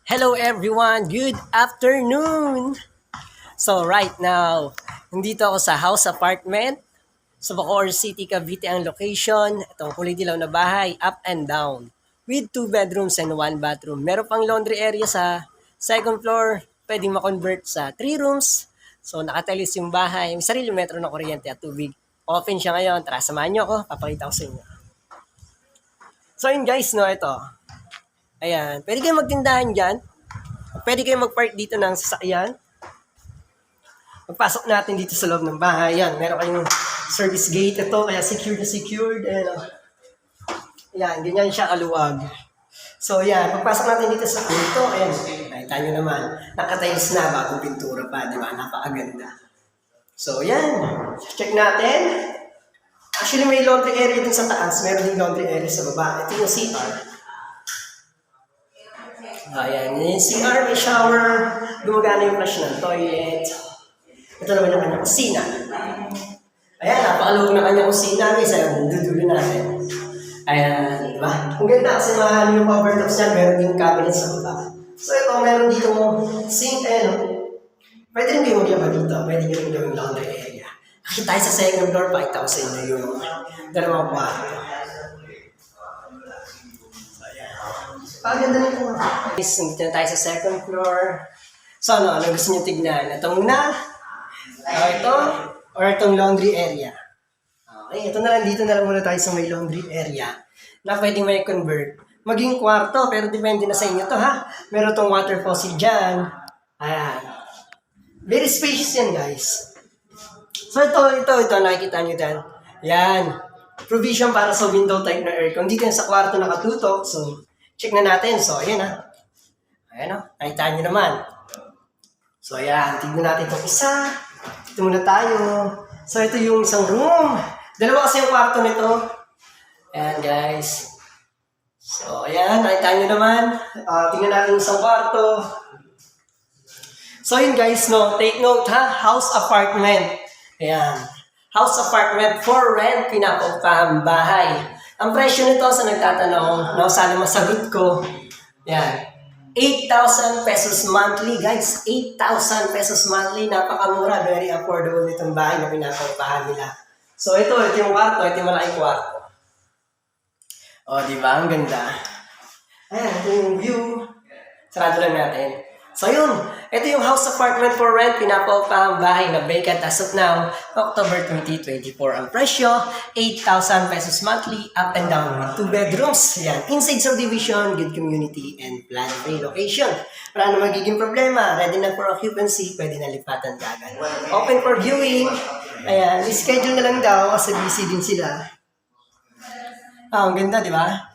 Hello everyone, good afternoon! So right now, nandito ako sa house apartment sa Bacoor City, Cavite ang location. Itong kulay dilaw na bahay, up and down. With 2 bedrooms and 1 bathroom. Meron pang laundry area sa second floor. Pwedeng ma-convert sa 3 rooms. So nakatalis yung bahay. May sarili metro na kuryente at tubig. Open siya ngayon. Tara, samahan nyo ako. Papakita ko sa inyo. So yun guys, no, ito. Ayan, pwede kayong magtindahan dyan. Pwede kayong mag-park dito ng sasakyan. Pagpasok natin dito sa loob ng bahay, ayan, meron kayong service gate ito, kaya secured na secured. Ayan, ganyan siya kaluwag. So ayan, pagpasok natin dito sa pinto, ayan, nakita nyo naman, nakatiles na bagong pintura pa, di ba? Napakaganda. So ayan, check natin. Actually, may laundry area dun sa taas, meron din laundry area sa baba. Ito yung CR. Ayan, yung CR, may shower, gumagana yung flush ng toilet. Ito naman yung kanyang kusina. Ayan, napakaluwag na kanyang kusina. May isang dudulo natin. Ayan, di ba? Ang ganda kasi mahal yung covertops niya, meron yung cabinet sa baba. So ito, meron dito sink, pwede rin kayo magyaba dito. Pwede nyo rin gawing laundry area. Kasi tayo sa second floor, pakita ko sa inyo yung dalawang kwarto. Paganda na ito. Guys, nandito na tayo sa second floor. So ano gusto niyo tignan? Ito muna? Ito? Or itong laundry area? Okay, ito na lang. Dito na lang muna tayo sa may laundry area na pwedeng may convert. Maging kwarto, pero depende na sa inyo to ha. Meron itong water faucet dyan. Ayan. Very spacious yan guys. So ito, nakikita nyo dyan. Yan. Provision para sa window type na aircon. Dito yan sa kwarto nakatutok. So, check na natin. So, ayan ha. Ayan o. Nakita nyo naman. So, ayan. Tignan natin itong isa. Ito muna tayo. So, ito yung isang room. Dalawa kasi yung kwarto nito. Ayan, guys. So, ayan. Nakita nyo naman. Tignan natin yung isang kwarto. So, yun guys, no. Take note ha. House apartment. Ayan. House apartment for rent. Pinapaupahan bahay. Ang presyo nito sa nagtatanong, sana masagot ko, yan, 8,000 pesos monthly, guys. 8,000 pesos monthly, napakamura, very affordable nitong bahay na pinapaupahan nila. So ito yung kwarto, ito yung malaking kwarto. O, di ba? Ang ganda. Ayan, ito yung view. Sarado lang natin. So yun, ito yung house apartment for rent, pinapaupahan bahay na vacant as of now, October 2024. Ang presyo, 8,000 pesos monthly, up and down with 2 bedrooms. Yan, inside subdivision, good community, and plan-free location. Wala na magiging problema, ready na for occupancy, pwede na lipatan agad. Open for viewing. Ayan, schedule na lang daw kasi busy din sila. Ang ganda, di ba?